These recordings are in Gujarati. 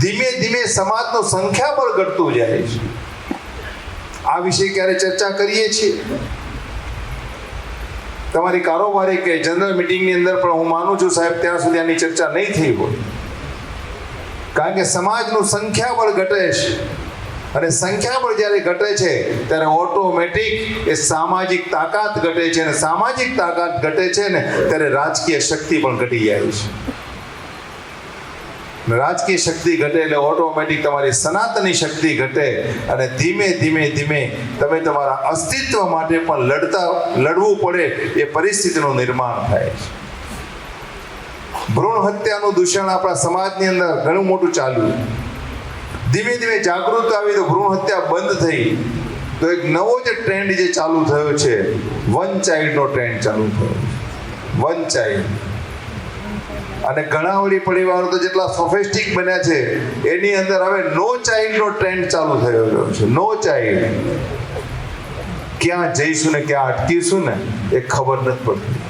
ધીમે ધીમે સમાજનું સંખ્યાબળ ઘટતું જાય છે. આ વિશે ક્યારે ચર્ચા કરીએ છીએ? તમારી કારોબારી કે જનરલ મિટિંગની અંદર પણ હું માનું છું સાહેબ ત્યાં સુધી આની ચર્ચા નહીં થઈ હોય, કારણ કે સમાજનું સંખ્યાબળ ઘટે છે અને સંખ્યાબળ જ્યારે ઘટે છે ત્યારે ઓટોમેટિક એ સામાજિક તાકાત ઘટે છે અને સામાજિક તાકાત ઘટે છે ને ત્યારે રાજકીય શક્તિ પણ ઘટી જાય છે. રાજકીય શક્તિ ઘટે એટલે ઓટોમેટિક તમારી સનાતની શક્તિ ઘટે અને ધીમે ધીમે ધીમે તમે તમારા અસ્તિત્વ માટે પણ લડવું પડે એ પરિસ્થિતિનું નિર્માણ થાય છે. ભ્રૂણ હત્યાનું દૂષણ આપણા સમાજની અંદર ઘણું મોટું ચાલ્યું. ધીમે ધીમે જાગૃત આવી તો ભ્રૂણ હત્યા બંધ થઈ, તો એક નવો જે ટ્રેન્ડ જે ચાલુ થયો છે, વન ચાઇલ્ડનો ટ્રેન્ડ ચાલુ થયો. વન ચાઇલ્ડ અને ઘણા વળી પરિવારો તો જેટલા સોફિસ્ટિક બન્યા છે એની અંદર હવે નો ચાઇલ્ડનો ટ્રેન્ડ ચાલુ થયો છે. No child. ક્યાં જઈશું ને ક્યાં અટકીશું ને એ ખબર નથી પડતી.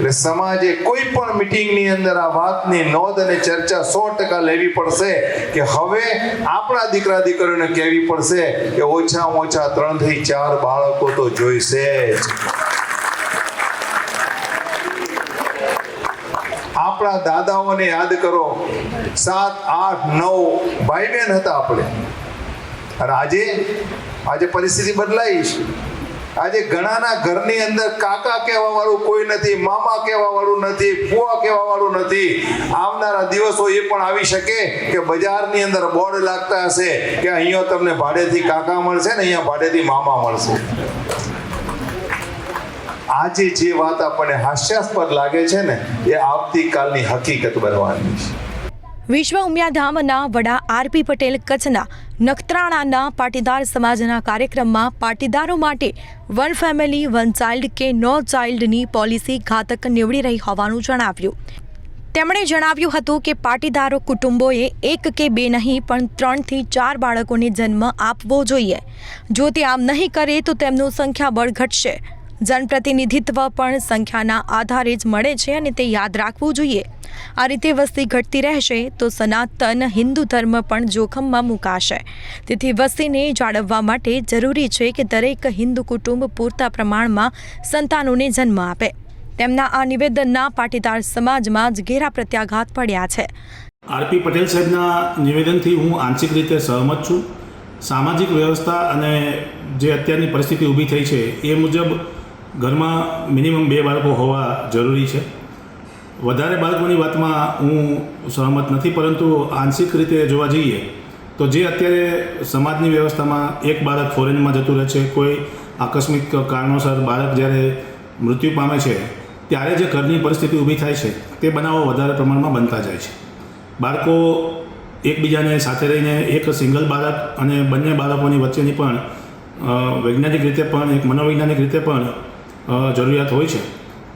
એટલે સમાજે કોઈ પણ મિટિંગની અંદર આ વાતની નોંધ અને ચર્ચા 100% લેવી પડશે કે હવે આપણા દીકરા દીકરીઓને કહેવી પડશે કે ઓછામાં ઓછા 3 થી 4 બાળકો તો જોઈશે જ. આપણા દાદાઓને યાદ કરો, 7, 8, 9 ભાઈ બહેન હતા આપણે, અને આજે પરિસ્થિતિ બદલાઈ છે. આજે ઘણાના ઘરની અંદર કાકા કહેવા વાળું કોઈ નથી, મામા કહેવા વાળું નથી, ફુવા કહેવા વાળું નથી. આવનારા દિવસો એ પણ આવી શકે કે બજારની અંદર બોર્ડ લાગતા હશે કે અહીંયા તમને ભાડેથી કાકા મળશે ને અહીંયા ભાડેથી મામા મળશે. આજે જે વાત આપણને હાસ્યાસ્પદ લાગે છે ને એ આવતીકાલની હકીકત બનવાની છે. વિશ્વ ઉમિયાધામના વડા આરપી પટેલ કચ્છના નખત્રાણાના પાટીદાર સમાજના કાર્યક્રમમાં પાટીદારો માટે વન ફેમિલી વન ચાઇલ્ડ કે નો ચાઇલ્ડની પોલિસી ઘાતક નીવડી રહી હોવાનું જણાવ્યું. તેમણે જણાવ્યું હતું કે પાટીદારો કુટુંબોએ 1 કે 2 નહીં પણ 3 થી 4 બાળકોને જન્મ આપવો જોઈએ. જો તે આમ નહીં કરે તો તેમનું સંખ્યાબળ ઘટશે. જનપ્રતિનિધિત્વ પણ સંખ્યાના આધારે જ મળે છે અને તે યાદ રાખવું જોઈએ. આ રીતે વસ્તી ઘટતી રહેશે તો સનાતન હિન્દુ ધર્મ પણ જોખમમાં મુકાશે. તેથી વસ્તીને જાળવવા માટે જરૂરી છે કે દરેક હિન્દુ કુટુંબ પૂરતા પ્રમાણમાં સંતાનોને જન્મ આપે. તેમના આ નિવેદનના પાટીદાર સમાજમાં જ ઘેરા પ્રત્યાઘાત પડ્યા છે. આરપી પટેલ સાહેબના નિવેદનથી હું આંશિક રીતે સહમત છું. સામાજિક વ્યવસ્થા અને જે અત્યારની પરિસ્થિતિ ઊભી થઈ છે એ મુજબ ઘરમાં મિનિમમ 2 બાળકો હોવા જરૂરી છે. વધારે બાળકોની વાતમાં હું સહમત નથી, પરંતુ આંશિક રીતે જોવા જઈએ તો જે અત્યારે સમાજની વ્યવસ્થામાં એક બાળક ફોરેનમાં જતું રહે છે, કોઈ આકસ્મિક કારણોસર બાળક જ્યારે મૃત્યુ પામે છે ત્યારે જે ઘરની પરિસ્થિતિ ઊભી થાય છે તે બનાવો વધારે પ્રમાણમાં બનતા જાય છે. બાળકો એકબીજાને સાથે રહીને એક સિંગલ બાળક અને બંને બાળકોની વચ્ચેની પણ વૈજ્ઞાનિક રીતે પણ એક મનોવૈજ્ઞાનિક રીતે પણ જરૂરિયાત હોય છે.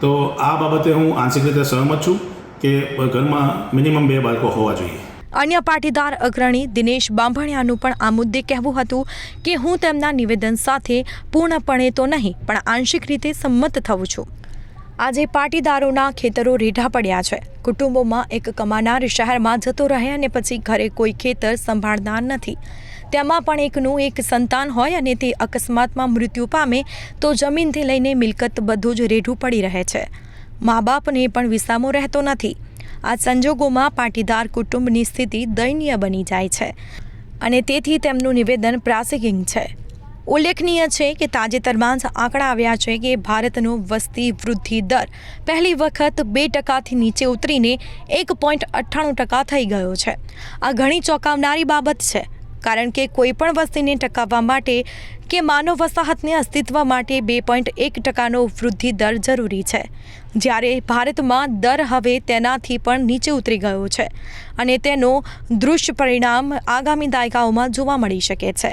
તો આ બાબતે હું આંશિક રીતે સહમત છું કે ઘરમાં મિનિમમ 2 બાળકો હોવા જોઈએ. અન્ય પાટીદાર અગ્રણી દિનેશ બાંભણિયાનું પણ આ મુદ્દે કહેવું હતું કે હું તેમના નિવેદન સાથે પૂર્ણપણે તો નહીં પણ આંશિક રીતે સંમત થઉં છું. આજે પાટીદારોના ખેતરો રેઢા પડ્યા છે. કુટુંબોમાં એક કમાનાર શહેરમાં જતો રહે અને પછી ઘરે કોઈ ખેતર સંભાળનાર નથી. તેમાં પણ એકનું એક સંતાન હોય અને તે અકસ્માતમાં મૃત્યુ પામે તો જમીનથી લઈને મિલકત બધું જ રેઢું પડી રહે છે. મા બાપને પણ વિસામો રહેતો નથી. આ સંજોગોમાં પાટીદાર કુટુંબની સ્થિતિ દયનીય બની જાય છે અને તેથી તેમનું નિવેદન પ્રાસંગિક છે. ઉલ્લેખનીય છે કે તાજેતરમાં જ આંકડા આવ્યા છે કે ભારતનો વસ્તી વૃદ્ધિ દર પહેલી વખત 2% નીચે ઉતરીને 1.98% થઈ ગયો છે. આ ઘણી ચોંકાવનારી બાબત છે, કારણ કે કોઈ પણ વસ્તીને ટકાવવા માટે કે માનવ વસાહતને અસ્તિત્વ માટે 2.1%નો વૃદ્ધિ દર જરૂરી છે, જ્યારે ભારતમાં દર હવે તેનાથી પણ નીચે ઉતરી ગયો છે અને તેનો દુષ્પરિણામ આગામી દાયકાઓમાં જોવા મળી શકે છે.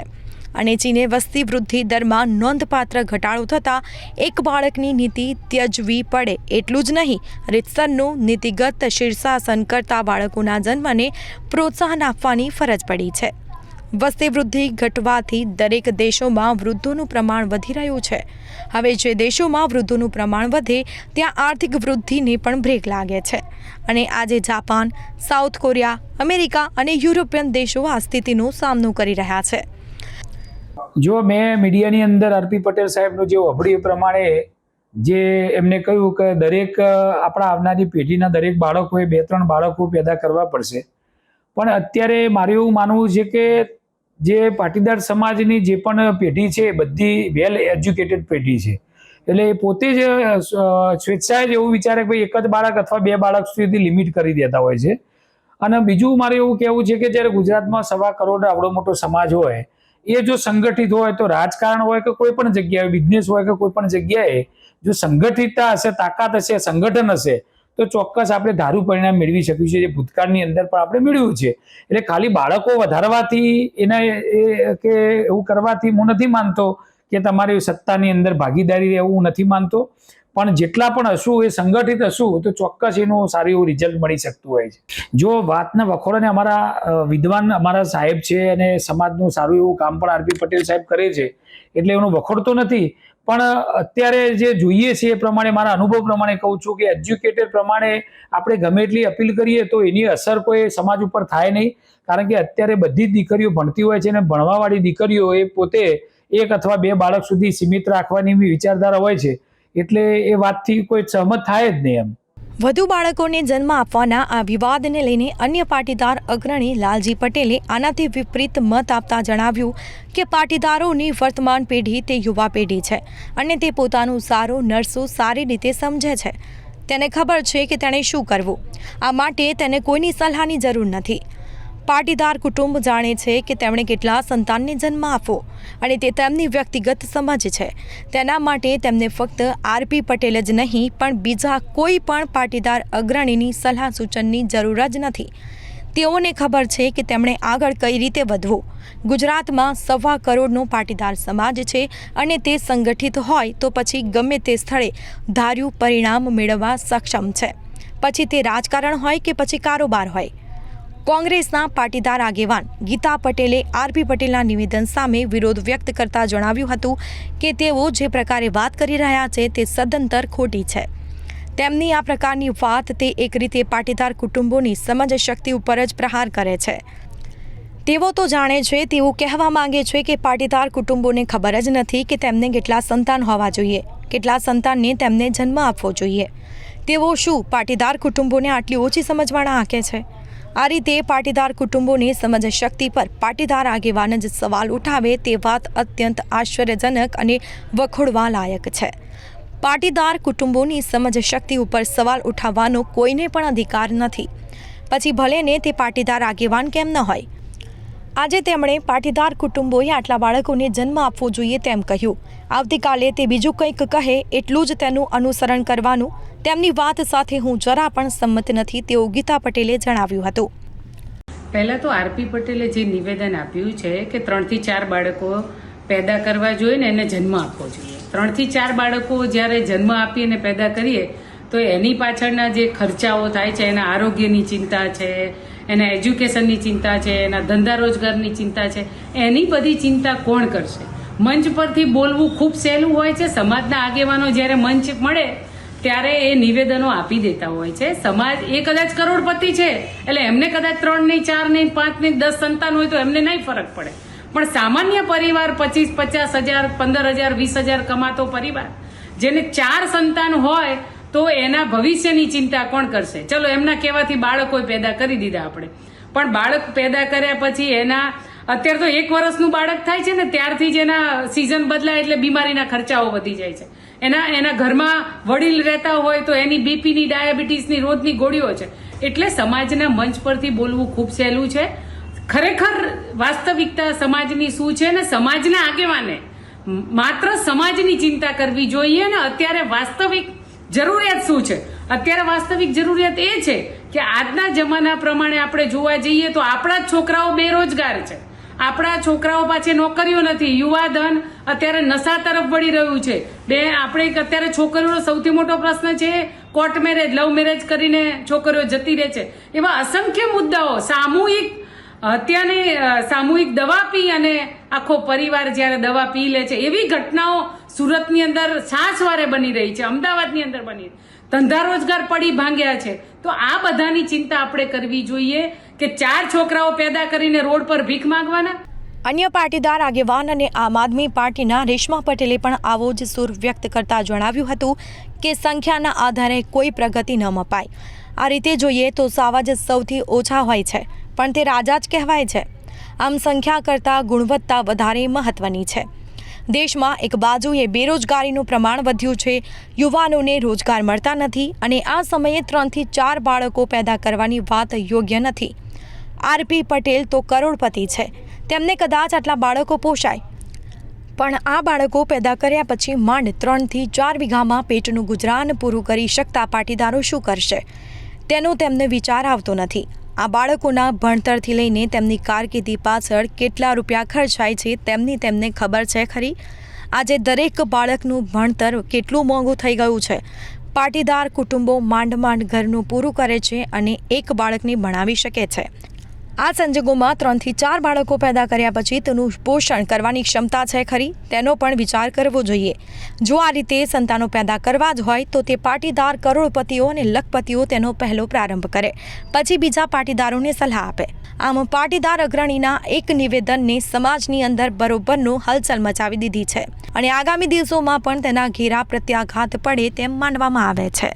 અને ચીને વસ્તી વૃદ્ધિ દરમાં નોંધપાત્ર ઘટાડો થતાં એક બાળકની નીતિ ત્યજવી પડે એટલું જ નહીં, રીતસરનું નીતિગત શીર્ષાસન કરતા બાળકોના જન્મને પ્રોત્સાહન આપવાની ફરજ પડી છે. વસ્તી વૃદ્ધિ ઘટવાથી દરેક દેશોમાં વૃદ્ધોનું પ્રમાણ વધી રહ્યું છે. હવે જે દેશોમાં વૃદ્ધોનું પ્રમાણ વધે ત્યાં આર્થિક વૃદ્ધિને પણ બ્રેક લાગે છે અને આજે જાપાન, સાઉથ કોરિયા, અમેરિકા અને યુરોપિયન દેશો આ સ્થિતિનો સામનો કરી રહ્યા છે. જો મેં મીડિયાની અંદર આરપી પટેલ સાહેબનું જે અભડ્યું પ્રમાણે જે એમને કહ્યું કે દરેક આપણા આવનારી પેઢીના દરેક બાળકોએ 2-3 બાળકો પેદા કરવા પડશે, પણ અત્યારે મારું એવું માનવું છે કે જે પાટીદાર સમાજની જે પણ પેઢી છે બધી વેલ એજ્યુકેટેડ પેઢી છે, એટલે એ પોતે જ સ્વેચ્છાએ જ એવું વિચારે કે ભાઈ 1 જ બાળક અથવા 2 બાળક સુધી લિમિટ કરી દેતા હોય છે. અને બીજું મારે એવું કહેવું છે કે જ્યારે ગુજરાતમાં 1.25 કરોડ આવડો મોટો સમાજ હોય, એ જો સંગઠિત હોય તો રાજકારણ હોય કે કોઈ પણ જગ્યાએ, બિઝનેસ હોય કે કોઈ પણ જગ્યાએ જો સંગઠિતતા હશે, તાકાત હશે, સંગઠન હશે તો ચોક્કસ આપણે ધારું પરિણામ મેળવી શક્યું છે, જે ભૂતકાળની અંદર પણ આપણે મેળવ્યું છે. એટલે ખાલી બાળકો વધારવાથી કે એવું કરવાથી હું નથી માનતો કે તમારી સત્તાની અંદર ભાગીદારી રહેવું, હું નથી માનતો, પણ જેટલા પણ હશું એ સંગઠિત હશું તો ચોક્કસ એનું સારું એવું રિઝલ્ટ મળી શકતું હોય છે. જો વાતના વખોડને અમારા વિદ્વાન અમારા સાહેબ છે અને સમાજનું સારું એવું કામ પણ આરપી પટેલ સાહેબ કરે છે એટલે એનું વખોડતો નથી, પણ અત્યારે જે જોઈએ છે એ પ્રમાણે મારા અનુભવ પ્રમાણે કહું છું કે એજ્યુકેટેડ પ્રમાણે આપણે ગમે એટલી અપીલ કરીએ તો એની અસર કોઈ સમાજ ઉપર થાય નહીં, કારણ કે અત્યારે બધી જ દીકરીઓ ભણતી હોય છે અને ભણવાવાળી દીકરીઓ એ પોતે 1 અથવા 2 બાળક સુધી સીમિત રાખવાની વિચારધારા હોય છે, એટલે એ વાતથી કોઈ સહમત થાય જ નહીં. એમ વધુ બાળકોને જન્મ આપવાના આ વિવાદને લઈને અન્ય પાટીદાર અગ્રણી લાલજી પટેલે આનાથી વિપરીત મત આપતા જણાવ્યું કે પાટીદારોની વર્તમાન પેઢી તે યુવા પેઢી છે અને તે પોતાનું સારું નરસું સારી રીતે સમજે છે. તેને ખબર છે કે તેણે શું કરવું, આ માટે તેને કોઈની સલાહની જરૂર નથી. પાટીદાર કુટુંબ જાણે છે કે તેમણે કેટલા સંતાનને જન્મ આપવો અને તે તેમની વ્યક્તિગત સમજ છે. તેના માટે તેમને ફક્ત આરપી પટેલ જ નહીં પણ બીજા કોઈ પણ પાટીદાર અગ્રણીની સલાહ સૂચનની જરૂર જ નથી. તેઓને ખબર છે કે તેમણે આગળ કઈ રીતે વધવું. ગુજરાતમાં 1.25 કરોડનો પાટીદાર સમાજ છે અને તે સંગઠિત હોય તો પછી ગમે તે સ્થળે ધાર્યું પરિણામ મેળવવા સક્ષમ છે, પછી તે રાજકારણ હોય કે પછી કારોબાર હોય. કોંગ્રેસના પાટીદાર આગેવાન ગીતા પટેલે આરપી પટેલના નિવેદન સામે વિરોધ વ્યક્ત કરતા જણાવ્યું હતું કે તેઓ જે પ્રકારે વાત કરી રહ્યા છે તે સદંતર ખોટી છે. તેમની આ પ્રકારની વાત તે એક રીતે પાટીદાર કુટુંબોની સમજ શક્તિ ઉપર જ પ્રહાર કરે છે. તેઓ તો જાણે છે, તેઓ કહેવા માંગે છે કે પાટીદાર કુટુંબોને ખબર જ નથી કે તેમને કેટલા સંતાન હોવા જોઈએ, કેટલા સંતાનને તેમને જન્મ આપવો જોઈએ. તેઓ શું પાટીદાર કુટુંબોને આટલી ઓછી સમજવાના આંકે છે? આ રીતે પાટીદાર કુટુંબોની સમજ શક્તિ પર પાટીદાર આગેવાન જ સવાલ ઉઠાવે તે વાત અત્યંત આશ્ચર્યજનક અને વખોડવા લાયક છે. પાટીદાર કુટુંબોની સમજ શક્તિ ઉપર સવાલ ઉઠાવવાનો કોઈને પણ અધિકાર નથી, પછી ભલે ને તે પાટીદાર આગેવાન કેમ ન હોય. આજે તેમણે પાટીદાર કુટુંબોએ આટલા બાળકોને જન્મ આપવો જોઈએ તેમ કહ્યું. આવતીકાલે તે બીજું કંઈક કહે એટલું જ તેનું અનુસરણ કરવાનું. તેમની વાત સાથે હું જરા પણ સંમત નથી તેવું ગીતા પટેલે જણાવ્યું હતું. પહેલાં તો આરપી પટેલે જે નિવેદન આપ્યું છે કે 3 થી 4 બાળકો પેદા કરવા જોઈએ ને એને જન્મ આપવો જોઈએ. 3 થી 4 બાળકો જ્યારે જન્મ આપી અને પેદા કરીએ તો એની પાછળના જે ખર્ચાઓ થાય છે, એના આરોગ્યની ચિંતા છે, એના એજ્યુકેશનની ચિંતા છે, એના ધંધા રોજગારની ચિંતા છે, એની બધી ચિંતા કોણ કરશે? મંચ પરથી બોલવું ખૂબ સહેલું હોય છે. સમાજના આગેવાનો જ્યારે મંચ મળે ત્યારે એ નિવેદનો આપી દેતા હોય છે. સમાજ એ કદાચ કરોડપતિ છે એટલે એમને કદાચ 3 નહીં, 4 નહીં, 5 નહીં, 10 સંતાન હોય તો એમને નહીં ફરક પડે, પણ સામાન્ય પરિવાર 25-50 હજાર, 15 હજાર, 20 હજાર કમાતો પરિવાર જેને 4 સંતાન હોય તો એના ભવિષ્યની ચિંતા કોણ કરશે? ચલો એમના કહેવાથી બાળકો પેદા કરી દીધા આપણે, પણ બાળક પેદા કર્યા પછી એના અત્યારે તો 1 વર્ષનું બાળક થાય છે ને ત્યારથી જ એના સિઝન બદલાય એટલે બીમારીના ખર્ચાઓ વધી જાય છે. એના ઘરમાં વડીલ રહેતા હોય તો એની બીપીની, ડાયાબિટીસની રોજની ગોળીઓ છે. એટલે સમાજના મંચ પરથી બોલવું ખૂબ સહેલું છે. ખરેખર વાસ્તવિકતા સમાજની શું છે ને સમાજના આગેવાને માત્ર સમાજની ચિંતા કરવી જોઈએ. ને અત્યારે વાસ્તવિક જરૂરિયાત શું છે? અત્યારે વાસ્તવિક જરૂરિયાત એ છે કે આજના જમાના પ્રમાણે આપણે જોવા જઈએ તો આપણા જ છોકરાઓ બેરોજગાર છે, આપણા છોકરાઓ પાસે નોકરીઓ નથી, યુવાધન અત્યારે નશા તરફ વળી રહ્યું છે. આપણે અત્યારે છોકરીઓનો સૌથી મોટો પ્રશ્ન છે કોર્ટ મેરેજ, લવ મેરેજ કરીને છોકરીઓ જતી રહે છે. એવા અસંખ્ય મુદ્દાઓ સામૂહિક હત્યાની સામૂહિક દવા પી અને આખો પરિવાર જ્યારે દવા પી લે છે, એવી ઘટનાઓ સુરતની અંદર છાસવારે બની રહી છે, અમદાવાદની અંદર બની ધંધા રોજગાર પડી ભાંગ્યા છે. તો આ બધાની ચિંતા આપણે કરવી જોઈએ કે 4 છોકરાઓ પેદા કરીને રોડ પર ભીખ માંગવાના. અન્ય પાટીદાર આગેવાન અને આમ આદમી પાર્ટીના રેશમા પટેલે પણ આવો જ સૂર વ્યક્ત કરતા જણાવ્યું હતું કે સંખ્યાના આધારે કોઈ પ્રગતિ ન મપાય. આ રીતે જોઈએ તો સાવા જ સૌથી ઓછા હોય છે, પણ તે રાજા જ કહેવાય છે. આમ સંખ્યા કરતાં ગુણવત્તા વધારે મહત્વની છે. દેશમાં એક બાજુએ બેરોજગારીનું પ્રમાણ વધ્યું છે, યુવાનોને રોજગાર મળતા નથી અને આ સમયે 3 થી 4 બાળકો પેદા કરવાની વાત યોગ્ય નથી. આરપી પટેલ તો કરોડપતિ છે, તેમને કદાચ આટલા બાળકો પોષાય, પણ આ બાળકો પેદા કર્યા પછી માંડ 3 થી 4 વીઘામાં પેટનું ગુજરાન પૂરું કરી શકતા પાટીદારો શું કરશે તેનો તેમને વિચાર આવતો નથી. આ બાળકોના ભણતરથી લઈને તેમની કારકિર્દી પાછળ કેટલા રૂપિયા ખર્ચાય છે તેમને ખબર છે ખરી? આજે દરેક બાળકનું ભણતર કેટલું મોંઘું થઈ ગયું છે. પાટીદાર કુટુંબો માંડ ઘરનું પૂરું કરે છે અને એક બાળકને ભણાવી શકે છે. આ સંજોગોમાં 3 થી 4 બાળકો પેદા કર્યા પછી તેનું પોષણ કરવાની ક્ષમતા છે ખરી? તેનો પણ વિચાર કરવો જોઈએ. જો આ રીતે સંતાનો પેદા કરવા જ હોય તો તે પાટીદાર કરોડપતિઓ અને લખપતિઓ તેનો પહેલો પ્રારંભ કરે, પછી બીજા પાટીદારોને સલાહ આપે. આમ પાટીદાર અગ્રણીના એક નિવેદનને સમાજની અંદર બરોબરનો હલચલ મચાવી દીધી છે અને આગામી દિવસોમાં પણ તેના ઘેરા પ્રત્યાઘાત પડે તેમ માનવામાં આવે છે.